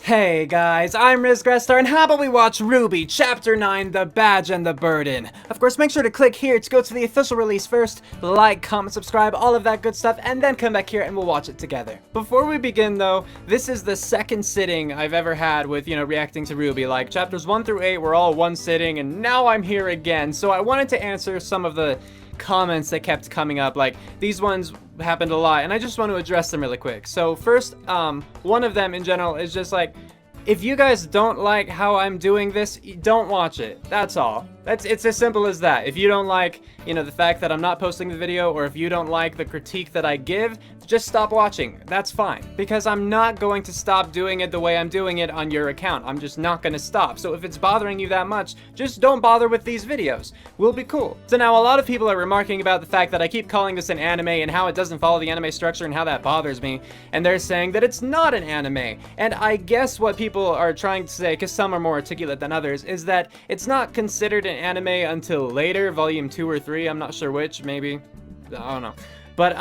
Hey guys, I'm Grestar, and how about we watch RWBY Chapter 9, The Badge and the Burden. Of course, make sure to click here to go to the official release first, like, comment, subscribe, all of that good stuff, and then come back here and we'll watch it together. Before we begin though, this is the second sitting I've ever had with, reacting to RWBY. Like, chapters 1 through 8 were all one sitting, and now I'm here again, so I wanted to answer some of the comments that kept coming up. Like, these ones happened a lot, and I just want to address them really quick. So first, one of them in general is just like, if you guys don't like how I'm doing this, don't watch it. That's all. It's as simple as that. If you don't like, the fact that I'm not posting the video, or if you don't like the critique that I give, just stop watching. That's fine. Because I'm not going to stop doing it the way I'm doing it on your account. I'm just not going to stop. So if it's bothering you that much, just don't bother with these videos. We'll be cool. So now a lot of people are remarking about the fact that I keep calling this an anime and how it doesn't follow the anime structure and how that bothers me. And they're saying that it's not an anime. And I guess what people are trying to say, because some are more articulate than others, is that it's not considered an anime until later, volume 2 or 3, I'm not sure which, maybe, I don't know. But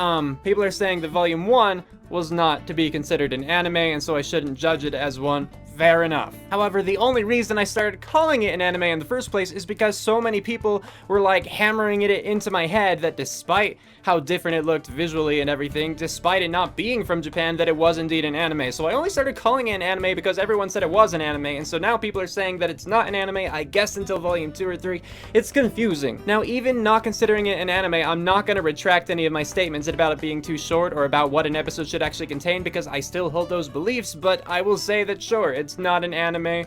people are saying that volume 1 was not to be considered an anime, and so I shouldn't judge it as one. Fair enough. However, the only reason I started calling it an anime in the first place is because so many people were like hammering it into my head that despite how different it looked visually and everything, despite it not being from Japan, that it was indeed an anime. So I only started calling it an anime because everyone said it was an anime, and so now people are saying that it's not an anime, I guess until volume 2 or 3. It's confusing. Now, even not considering it an anime, I'm not going to retract any of my statements about it being too short or about what an episode should actually contain, because I still hold those beliefs, but I will say that sure, it's not an anime,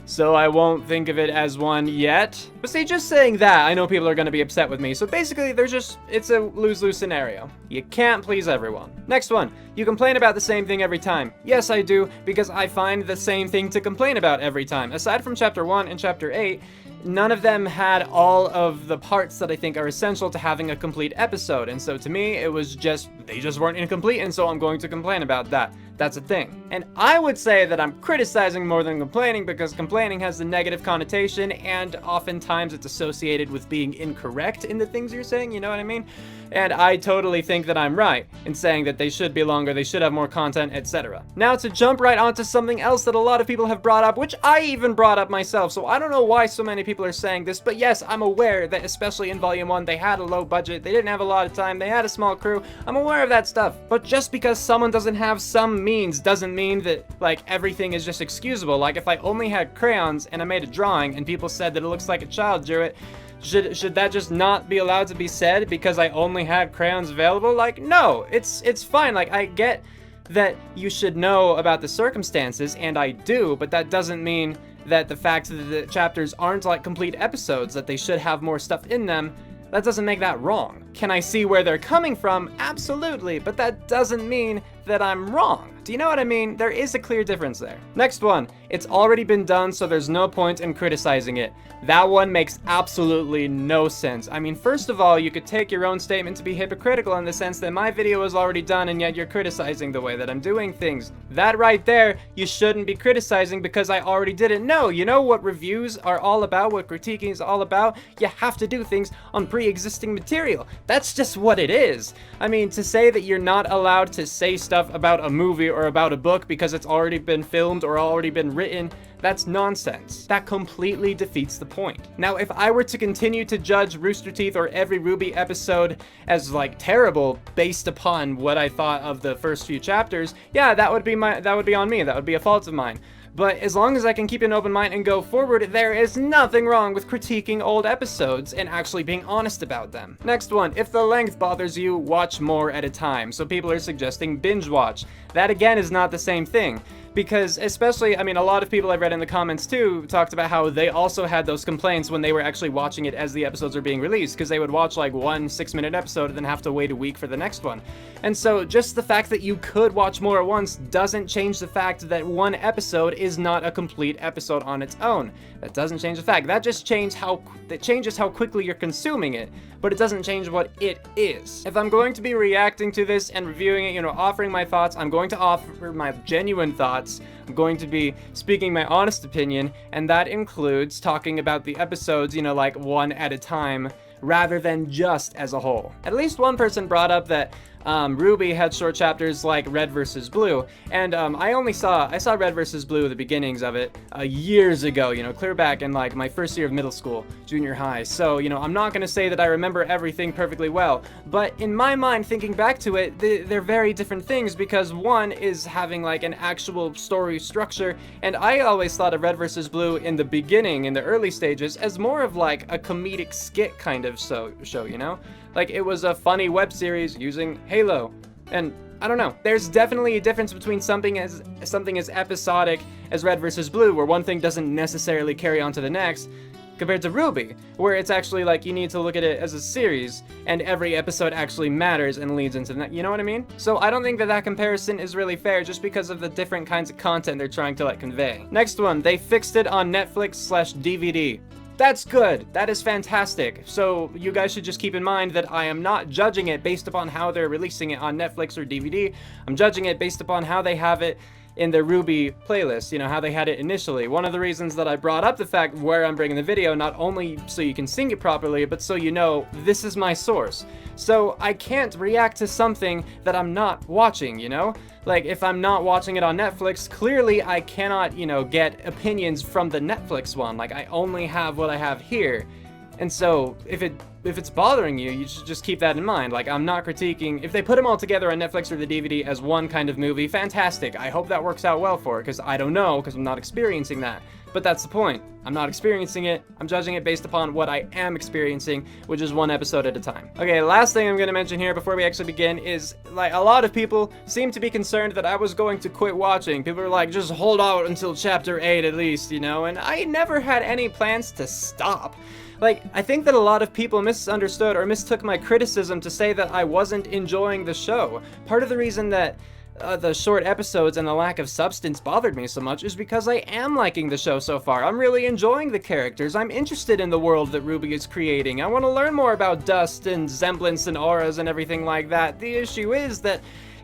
so I won't think of it as one yet. But see, just saying that, I know people are going to be upset with me. So basically, it's a lose-lose scenario. You can't please everyone. Next one. You complain about the same thing every time. Yes, I do, because I find the same thing to complain about every time. Aside from chapter 1 and chapter 8, none of them had all of the parts that I think are essential to having a complete episode. And so to me, it was just, they just weren't incomplete, and so I'm going to complain about that. That's a thing. And I would say that I'm criticizing more than complaining, because complaining has the negative connotation, and oftentimes it's associated with being incorrect in the things you're saying, you know what I mean? And I totally think that I'm right in saying that they should be longer, they should have more content, etc. Now to jump right onto something else that a lot of people have brought up, which I even brought up myself, so I don't know why so many people are saying this, but yes, I'm aware that especially in Volume 1, they had a low budget, they didn't have a lot of time, they had a small crew, I'm aware of that stuff. But just because someone doesn't have some means doesn't mean that, like, everything is just excusable. Like, if I only had crayons and I made a drawing and people said that it looks like a child drew it, should that just not be allowed to be said because I only had crayons available? Like, no, it's fine. Like, I get that you should know about the circumstances, and I do, but that doesn't mean that the fact that the chapters aren't like complete episodes, that they should have more stuff in them, that doesn't make that wrong. Can I see where they're coming from? Absolutely, but that doesn't mean that I'm wrong. Do you know what I mean? There is a clear difference there. Next one. It's already been done, so there's no point in criticizing it. That one makes absolutely no sense. I mean, first of all, you could take your own statement to be hypocritical in the sense that my video is already done and yet you're criticizing the way that I'm doing things. That right there, you shouldn't be criticizing because I already did it. No, you know what reviews are all about, what critiquing is all about? You have to do things on pre-existing material. That's just what it is. I mean, to say that you're not allowed to say stuff about a movie or about a book because it's already been filmed or already been written, that's nonsense. That completely defeats the point. Now, if I were to continue to judge Rooster Teeth or every RWBY episode as like terrible based upon what I thought of the first few chapters, yeah, that would be on me. That would be a fault of mine. But as long as I can keep an open mind and go forward, there is nothing wrong with critiquing old episodes and actually being honest about them. Next one, if the length bothers you, watch more at a time. So people are suggesting binge watch. That again is not the same thing. Because especially, I mean, a lot of people I've read in the comments too talked about how they also had those complaints when they were actually watching it as the episodes are being released, because they would watch like one 6-minute episode and then have to wait a week for the next one. And so just the fact that you could watch more at once doesn't change the fact that one episode is not a complete episode on its own. That doesn't change the fact. That just changes how quickly you're consuming it, but it doesn't change what it is. If I'm going to be reacting to this and reviewing it, offering my thoughts, I'm going to offer my genuine thoughts. I'm going to be speaking my honest opinion, and that includes talking about the episodes, like one at a time, rather than just as a whole. At least one person brought up that RWBY had short chapters like Red vs. Blue, and I saw Red vs. Blue, the beginnings of it, years ago, you know, clear back in like my first year of middle school, junior high. So, you know, I'm not gonna say that I remember everything perfectly well, but in my mind, thinking back to it, they're very different things, because one is having like an actual story structure, and I always thought of Red vs. Blue in the beginning, in the early stages, as more of like a comedic skit kind of show, you know? Like, it was a funny web series using Halo, and I don't know. There's definitely a difference between something as episodic as Red vs. Blue, where one thing doesn't necessarily carry on to the next, compared to RWBY, where it's actually like you need to look at it as a series, and every episode actually matters and leads into that, you know what I mean? So I don't think that comparison is really fair, just because of the different kinds of content they're trying to like convey. Next one, they fixed it on Netflix/DVD. That's good. That is fantastic. So you guys should just keep in mind that I am not judging it based upon how they're releasing it on Netflix or DVD. I'm judging it based upon how they have it in their RWBY playlist, you know, how they had it initially. One of the reasons that I brought up the fact where I'm bringing the video, not only so you can sing it properly, but so you know this is my source. So I can't react to something that I'm not watching, you know? Like, if I'm not watching it on Netflix, clearly I cannot, you know, get opinions from the Netflix one. Like, I only have what I have here. And so, if it's bothering you, you should just keep that in mind. Like, I'm not critiquing. If they put them all together on Netflix or the DVD as one kind of movie, fantastic. I hope that works out well for it, because I don't know, because I'm not experiencing that. But that's the point. I'm not experiencing it. I'm judging it based upon what I am experiencing, which is one episode at a time. Okay, last thing I'm going to mention here before we actually begin is, like, a lot of people seem to be concerned that I was going to quit watching. People are like, just hold out until chapter 8 at least, you know? And I never had any plans to stop. Like, I think that a lot of people misunderstood or mistook my criticism to say that I wasn't enjoying the show. Part of the reason that the short episodes and the lack of substance bothered me so much is because I am liking the show so far. I'm really enjoying the characters. I'm interested in the world that RWBY is creating. I want to learn more about dust and semblance and auras and everything like that. The issue is that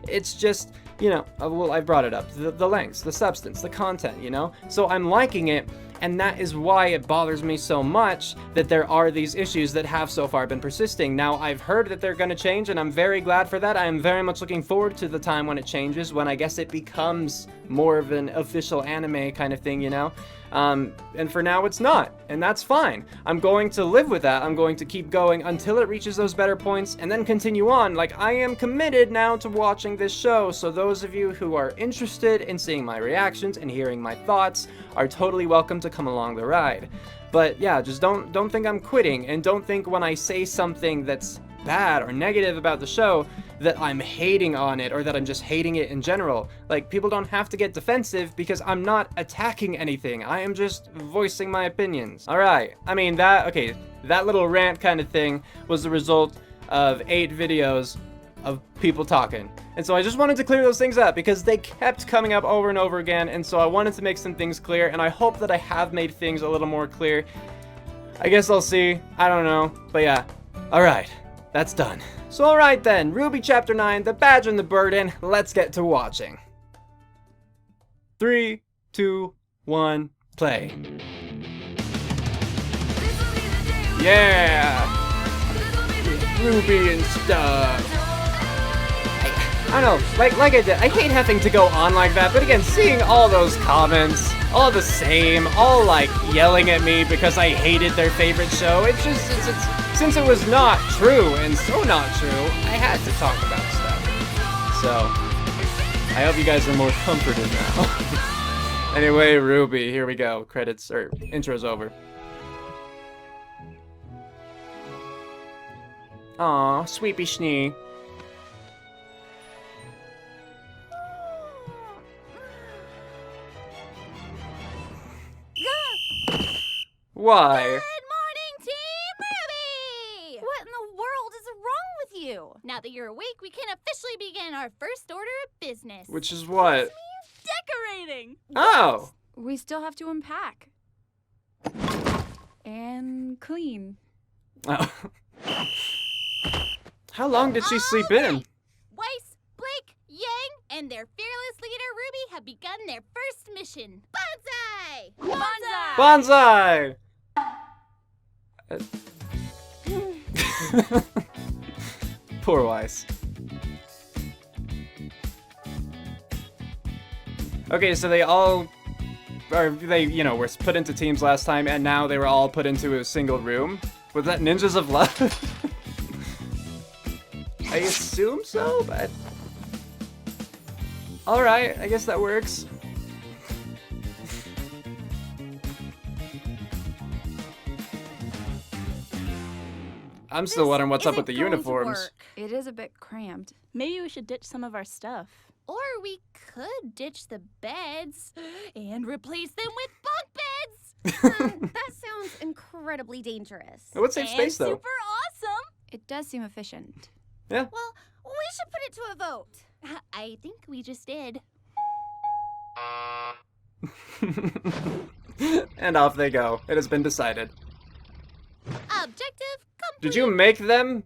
it's just, you know, well, I brought it up. The lengths, the substance, the content, you know? So I'm liking it. And that is why it bothers me so much that there are these issues that have so far been persisting. Now, I've heard that they're going to change, and I'm very glad for that. I am very much looking forward to the time when it changes, when I guess it becomes more of an official anime kind of thing, you know? And for now, it's not, and that's fine. I'm going to live with that. I'm going to keep going until it reaches those better points, and then continue on. Like, I am committed now to watching this show, so those of you who are interested in seeing my reactions and hearing my thoughts are totally welcome to come along the ride. But yeah, just don't think I'm quitting, and don't think when I say something that's bad or negative about the show that I'm hating on it or that I'm just hating it in general. Like, people don't have to get defensive because I'm not attacking anything. I am just voicing my opinions. Alright, I mean, that little rant kind of thing was the result of 8 videos of people talking. And so I just wanted to clear those things up because they kept coming up over and over again, and so I wanted to make some things clear, and I hope that I have made things a little more clear. I guess I'll see. I don't know. But yeah. Alright. That's done. So alright then, RWBY Chapter 9, The Badge and the Burden, let's get to watching. 3, 2, 1, play. Yeah! RWBY and stuff. I don't know, like I did, I hate having to go on like that, but again, seeing all those comments, all the same, all like yelling at me because I hated their favorite show, it's since it was not true, and so not true, I had to talk about stuff. So, I hope you guys are more comforted now. Anyway, RWBY, here we go. Credits, or intro's over. Aw, sweepy schnee. Why? Good morning, Team RWBY! What in the world is wrong with you? Now that you're awake, we can officially begin our first order of business. Which is what? Decorating! Oh! We still have to unpack. And clean. Oh. How long did she sleep in? Weiss, Blake, Yang, and their fearless leader RWBY have begun their first mission. Bonsai! Bonsai! Bonsai! Poor Weiss. Okay, so they all were put into teams last time, and now they were all put into a single room. Was that Ninjas of Love? I assume so, but... Alright, I guess that works. I'm still wondering what's up with the uniforms. It is a bit cramped. Maybe we should ditch some of our stuff. Or we could ditch the beds and replace them with bunk beds. That sounds incredibly dangerous. It would save space, though. Super awesome. It does seem efficient. Yeah. Well, we should put it to a vote. I think we just did. And off they go. It has been decided. Objective complete. Did you make them?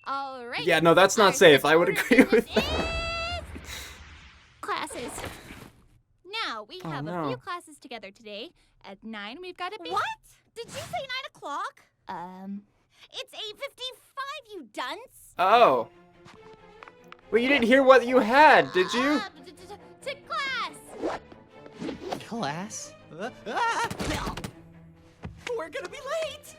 All right. Yeah, no, that's not Our safe. first I would order of agree with business that. is Classes. Now, we have a few classes together today. At 9, we've got a big... What? Did you say 9 o'clock? It's It's 8:55, you dunce. Oh. Well, you didn't hear what you had, did you? To class. Class? We're gonna be late!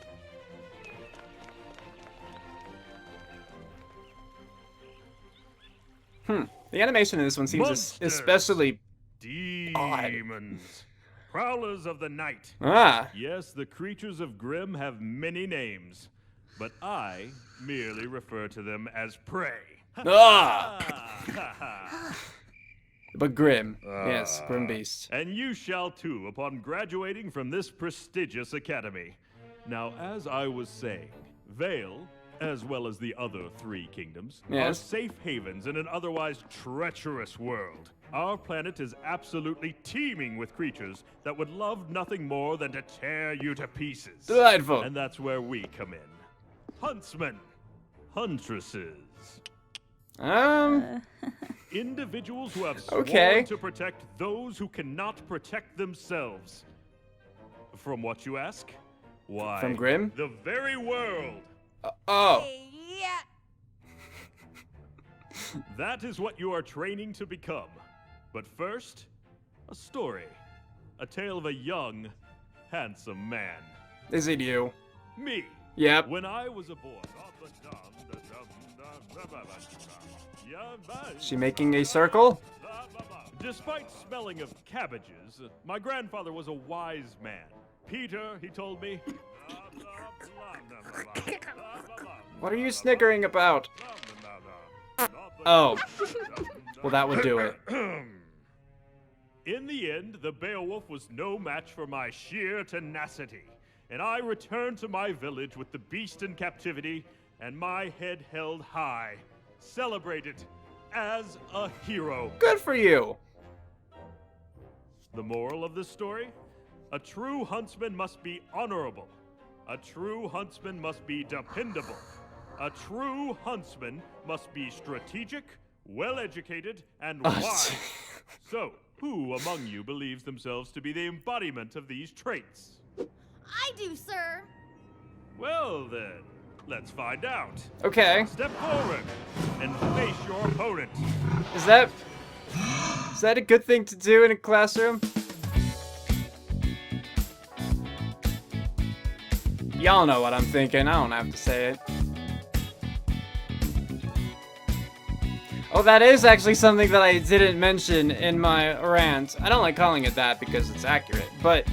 The animation in this one seems Monsters. especially... Demons. Prowlers of the night. Ah. Yes, the creatures of Grimm have many names, but I merely refer to them as prey. Ah. But grim. Yes, grim beast. And you shall too upon graduating from this prestigious academy. Now, as I was saying, Vale, as well as the other 3 kingdoms, are Yes. safe havens in an otherwise treacherous world. Our planet is absolutely teeming with creatures that would love nothing more than to tear you to pieces. Delightful. And that's where we come in. Huntsmen, huntresses, individuals who have sworn Okay. to protect those who cannot protect themselves. From what you ask? Why? From Grimm? The very world. Oh. Yeah. That is what you are training to become. But first, a story. A tale of a young, handsome man. Is it you? Me. Yep. When I was a boy. Is she making a circle? Despite smelling of cabbages, my grandfather was a wise man. Peter, he told me. What are you snickering about? Oh. Well, that would do it. In the end, the Beowulf was no match for my sheer tenacity, and I returned to my village with the beast in captivity and my head held high, celebrated as a hero. Good for you. The moral of this story? A true huntsman must be honorable. A true huntsman must be dependable. A true huntsman must be strategic, well-educated, and wise. So, who among you believes themselves to be the embodiment of these traits? I do, sir. Well then, let's find out. Okay. Step forward and face your opponent. Is that a good thing to do in a classroom? Y'all know what I'm thinking. I don't have to say it. Oh, that is actually something that I didn't mention in my rant. I don't like calling it that because it's accurate, but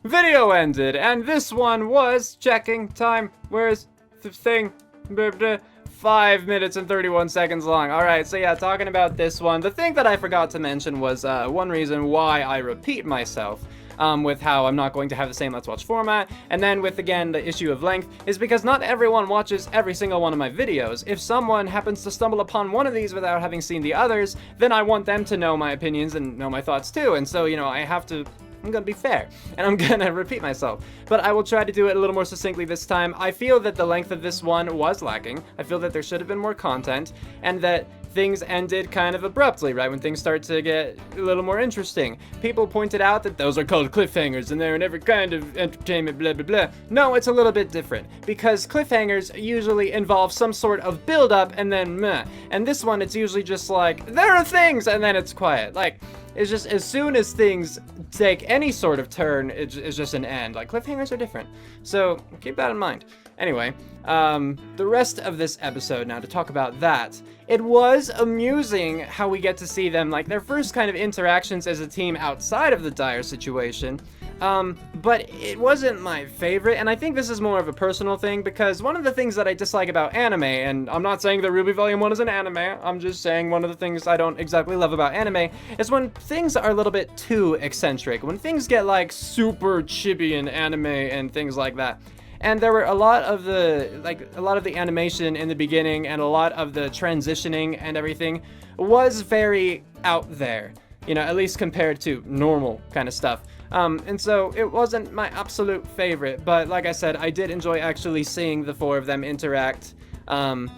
video ended, and this one was checking time. Where's the thing? 5 minutes and 31 seconds long. Alright, so yeah, talking about this one. The thing that I forgot to mention was one reason why I repeat myself. With how I'm not going to have the same Let's Watch format, and then with, again, the issue of length, is because not everyone watches every single one of my videos. If someone happens to stumble upon one of these without having seen the others, then I want them to know my opinions and know my thoughts too, and so, you know, I'm gonna be fair, and I'm gonna repeat myself. But I will try to do it a little more succinctly this time. I feel that the length of this one was lacking. I feel that there should have been more content, and that things ended kind of abruptly, right when things start to get a little more interesting. People pointed out that those are called cliffhangers and they're in every kind of entertainment, blah blah blah. No, it's a little bit different, because cliffhangers usually involve some sort of build-up and then meh. And this one, it's usually just like, there are things, and then it's quiet. Like, it's just, as soon as things take any sort of turn, it's just an end. Like, cliffhangers are different. So, keep that in mind. Anyway, the rest of this episode now, to talk about that, it was amusing how we get to see them, like, their first kind of interactions as a team outside of the dire situation. But it wasn't my favorite, and I think this is more of a personal thing, because one of the things that I dislike about anime, and I'm not saying that RWBY Volume 1 is an anime, I'm just saying one of the things I don't exactly love about anime, is when things are a little bit too eccentric, when things get, like, super chibi in anime and things like that. And there were a lot of the animation in the beginning and a lot of the transitioning and everything was very out there, you know, at least compared to normal kind of stuff. And so it wasn't my absolute favorite, but like I said, I did enjoy actually seeing the four of them interact. And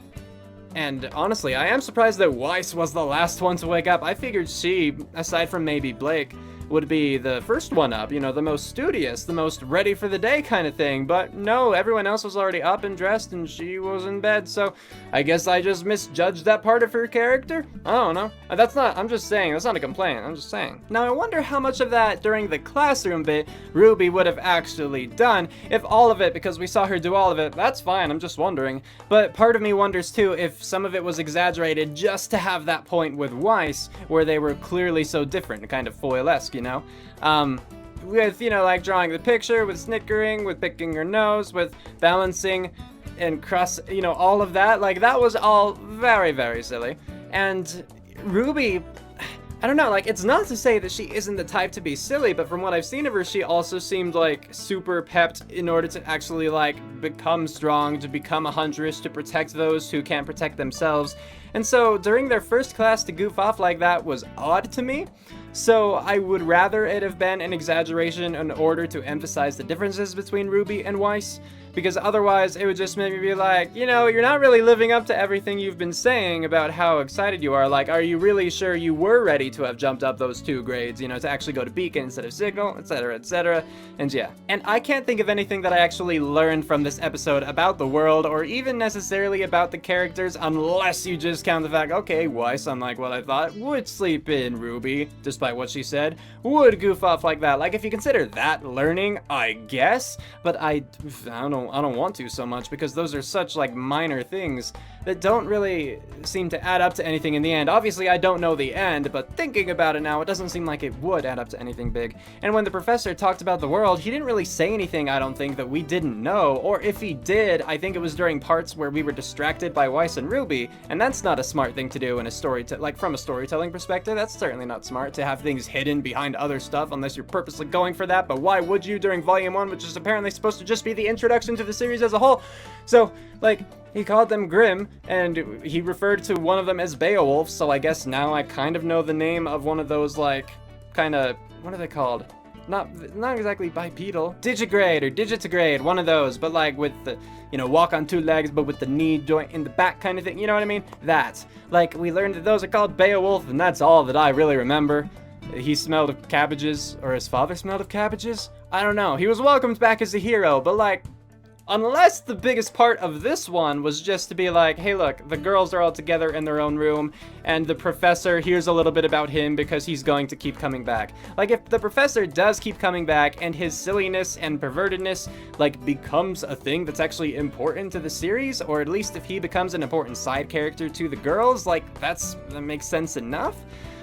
honestly, I am surprised that Weiss was the last one to wake up. I figured she, aside from maybe Blake, would be the first one up, you know, the most studious, the most ready for the day kind of thing. But no, everyone else was already up and dressed and she was in bed, so I guess I just misjudged that part of her character? I don't know. I'm just saying, that's not a complaint, I'm just saying. Now I wonder how much of that during the classroom bit RWBY would have actually done. If all of it, because we saw her do all of it, that's fine, I'm just wondering. But part of me wonders too if some of it was exaggerated just to have that point with Weiss, where they were clearly so different, kind of foil-esque, you know? With, you know, like drawing the picture, with snickering, with picking her nose, with balancing and you know, all of that, like, that was all very, very silly. And RWBY, I don't know, like, it's not to say that she isn't the type to be silly, but from what I've seen of her, she also seemed, like, super pepped in order to actually, like, become strong, to become a huntress, to protect those who can't protect themselves. And so, during their first class to goof off like that was odd to me. So I would rather it have been an exaggeration in order to emphasize the differences between RWBY and Weiss, because otherwise it would just make me be like, you know, you're not really living up to everything you've been saying about how excited you are. Like, are you really sure you were ready to have jumped up those 2 grades, you know, to actually go to Beacon instead of Signal, etc., etc., and yeah. And I can't think of anything that I actually learned from this episode about the world, or even necessarily about the characters, unless you just count the fact, okay, Weiss, unlike what I thought, would sleep in RWBY, despite what she said, would goof off like that. Like, if you consider that learning, I guess, but I don't want to so much, because those are such, like, minor things that don't really seem to add up to anything in the end. Obviously, I don't know the end, but thinking about it now, it doesn't seem like it would add up to anything big. And when the professor talked about the world, he didn't really say anything, I don't think, that we didn't know, or if he did, I think it was during parts where we were distracted by Weiss and RWBY, and that's not a smart thing to do in a from a storytelling perspective. That's certainly not smart to have things hidden behind other stuff, unless you're purposely going for that, but why would you during Volume 1, which is apparently supposed to just be the introduction to the series as a whole? So, like, he called them Grimm, and he referred to one of them as Beowulf, so I guess now I kind of know the name of one of those, like, kind of, what are they called? Not exactly bipedal. Digigrade or digitigrade, one of those, but like with the, you know, walk on 2 legs, but with the knee joint in the back kind of thing, you know what I mean? That. Like, we learned that those are called Beowulf, and that's all that I really remember. He smelled of cabbages, or his father smelled of cabbages? I don't know. He was welcomed back as a hero, but like, unless the biggest part of this one was just to be like, hey look, the girls are all together in their own room, and the professor, here's a little bit about him because he's going to keep coming back. Like, if the professor does keep coming back, and his silliness and pervertedness, like, becomes a thing that's actually important to the series, or at least if he becomes an important side character to the girls, like, that makes sense enough.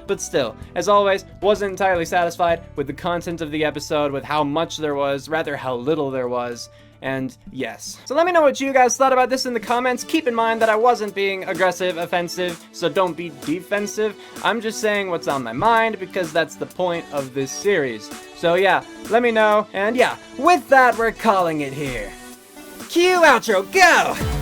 But still, as always, wasn't entirely satisfied with the content of the episode, with how much there was, rather how little there was. And yes. So let me know what you guys thought about this in the comments. Keep in mind that I wasn't being aggressive, offensive, so don't be defensive. I'm just saying what's on my mind, because that's the point of this series. So yeah, let me know. And yeah, with that, we're calling it here. Cue outro, go!